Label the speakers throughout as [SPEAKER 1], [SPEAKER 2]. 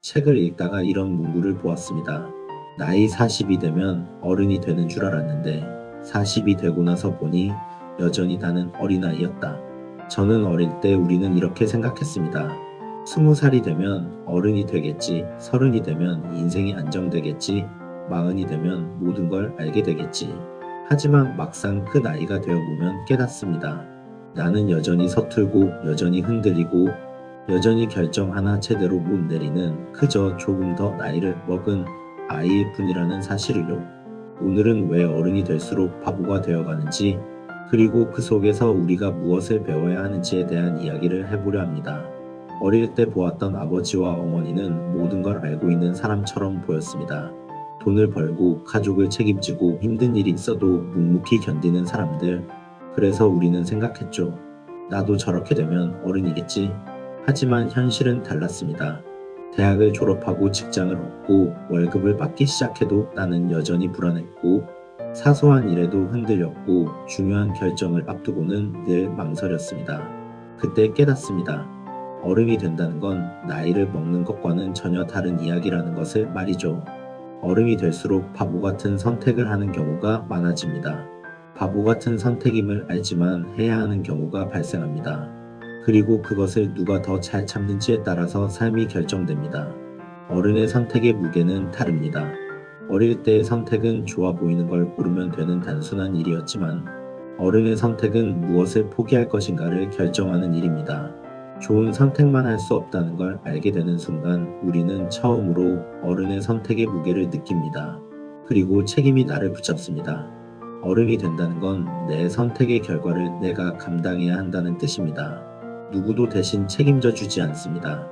[SPEAKER 1] 책을 읽다가 이런 문구를 보았습니다. 나이 40이 되면 어른이 되는 줄 알았는데 40이 되고 나서 보니 여전히 나는 어린아이였다. 저는 어릴 때 우리는 이렇게 생각했습니다. 20살이 되면 어른이 되겠지, 30이 되면 인생이 안정되겠지, 40이 되면 모든 걸 알게 되겠지. 하지만 막상 그 나이가 되어보면 깨닫습니다. 나는 여전히 서툴고 여전히 흔들리고 여전히 결정 하나 제대로 못 내리는 그저 조금 더 나이를 먹은 아이일 뿐이라는 사실을요. 오늘은 왜 어른이 될수록 바보가 되어가는지, 그리고 그 속에서 우리가 무엇을 배워야 하는지에 대한 이야기를 해보려 합니다. 어릴 때 보았던 아버지와 어머니는 모든 걸 알고 있는 사람처럼 보였습니다. 돈을 벌고 가족을 책임지고 힘든 일이 있어도 묵묵히 견디는 사람들. 그래서 우리는 생각했죠. 나도 저렇게 되면 어른이겠지. 하지만 현실은 달랐습니다. 대학을 졸업하고 직장을 얻고 월급을 받기 시작해도 나는 여전히 불안했고 사소한 일에도 흔들렸고 중요한 결정을 앞두고는 늘 망설였습니다. 그때 깨닫습니다. 어른이 된다는 건 나이를 먹는 것과는 전혀 다른 이야기라는 것을 말이죠. 어른이 될수록 바보 같은 선택을 하는 경우가 많아집니다. 바보 같은 선택임을 알지만 해야 하는 경우가 발생합니다. 그리고 그것을 누가 더 잘 참는지에 따라서 삶이 결정됩니다. 어른의 선택의 무게는 다릅니다. 어릴 때의 선택은 좋아 보이는 걸 고르면 되는 단순한 일이었지만 어른의 선택은 무엇을 포기할 것인가를 결정하는 일입니다. 좋은 선택만 할 수 없다는 걸 알게 되는 순간 우리는 처음으로 어른의 선택의 무게를 느낍니다. 그리고 책임이 나를 붙잡습니다. 어른이 된다는 건 내 선택의 결과를 내가 감당해야 한다는 뜻입니다. 누구도 대신 책임져 주지 않습니다.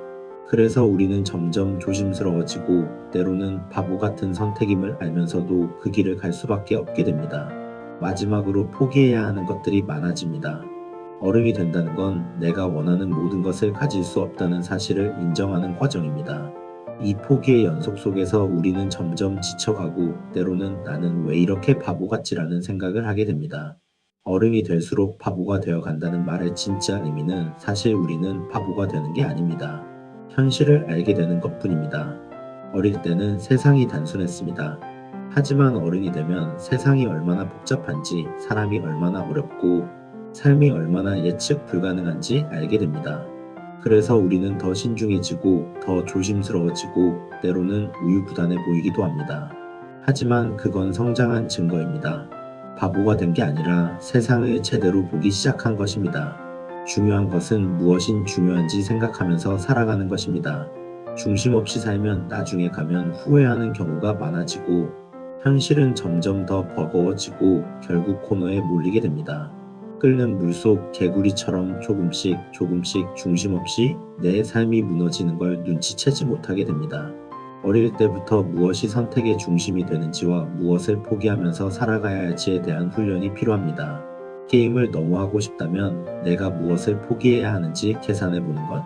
[SPEAKER 1] 그래서 우리는 점점 조심스러워지고 때로는 바보 같은 선택임을 알면서도 그 길을 갈 수밖에 없게 됩니다. 마지막으로 포기해야 하는 것들이 많아집니다. 어른이 된다는 건 내가 원하는 모든 것을 가질 수 없다는 사실을 인정하는 과정입니다. 이 포기의 연속 속에서 우리는 점점 지쳐가고 때로는 나는 왜 이렇게 바보 같지라는 생각을 하게 됩니다. 어른이 될수록 바보가 되어 간다는 말의 진짜 의미는 사실 우리는 바보가 되는 게 아닙니다. 현실을 알게 되는 것뿐입니다. 어릴 때는 세상이 단순했습니다. 하지만 어른이 되면 세상이 얼마나 복잡한지, 사람이 얼마나 어렵고 삶이 얼마나 예측 불가능한지 알게 됩니다. 그래서 우리는 더 신중해지고 더 조심스러워지고 때로는 우유부단해 보이기도 합니다. 하지만 그건 성장한 증거입니다. 바보가 된 게 아니라 세상을 제대로 보기 시작한 것입니다. 중요한 것은 무엇이 중요한지 생각하면서 살아가는 것입니다. 중심 없이 살면 나중에 가면 후회하는 경우가 많아지고 현실은 점점 더 버거워지고 결국 코너에 몰리게 됩니다. 끓는 물속 개구리처럼 조금씩 중심 없이 내 삶이 무너지는 걸 눈치채지 못하게 됩니다. 어릴 때부터 무엇이 선택의 중심이 되는지와 무엇을 포기하면서 살아가야 할지에 대한 훈련이 필요합니다. 게임을 너무 하고 싶다면 내가 무엇을 포기해야 하는지 계산해 보는 것.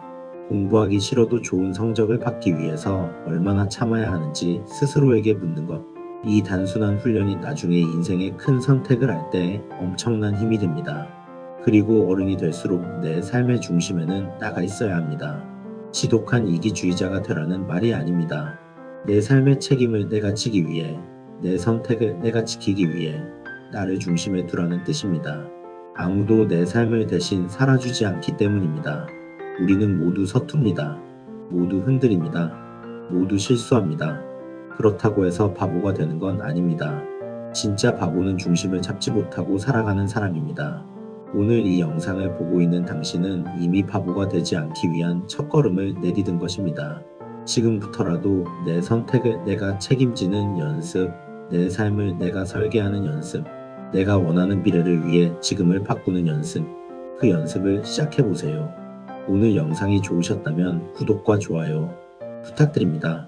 [SPEAKER 1] 공부하기 싫어도 좋은 성적을 받기 위해서 얼마나 참아야 하는지 스스로에게 묻는 것. 이 단순한 훈련이 나중에 인생의 큰 선택을 할 때 엄청난 힘이 됩니다. 그리고 어른이 될수록 내 삶의 중심에는 나가 있어야 합니다. 지독한 이기주의자가 되라는 말이 아닙니다. 내 삶의 책임을 내가 지기 위해, 내 선택을 내가 지키기 위해 나를 중심에 두라는 뜻입니다. 아무도 내 삶을 대신 살아주지 않기 때문입니다. 우리는 모두 서툽니다. 모두 흔들립니다. 모두 실수합니다. 그렇다고 해서 바보가 되는 건 아닙니다. 진짜 바보는 중심을 잡지 못하고 살아가는 사람입니다. 오늘 이 영상을 보고 있는 당신은 이미 바보가 되지 않기 위한 첫걸음을 내디딘 것입니다. 지금부터라도 내 선택을 내가 책임지는 연습, 내 삶을 내가 설계하는 연습, 내가 원하는 미래를 위해 지금을 바꾸는 연습, 그 연습을 시작해보세요. 오늘 영상이 좋으셨다면 구독과 좋아요 부탁드립니다.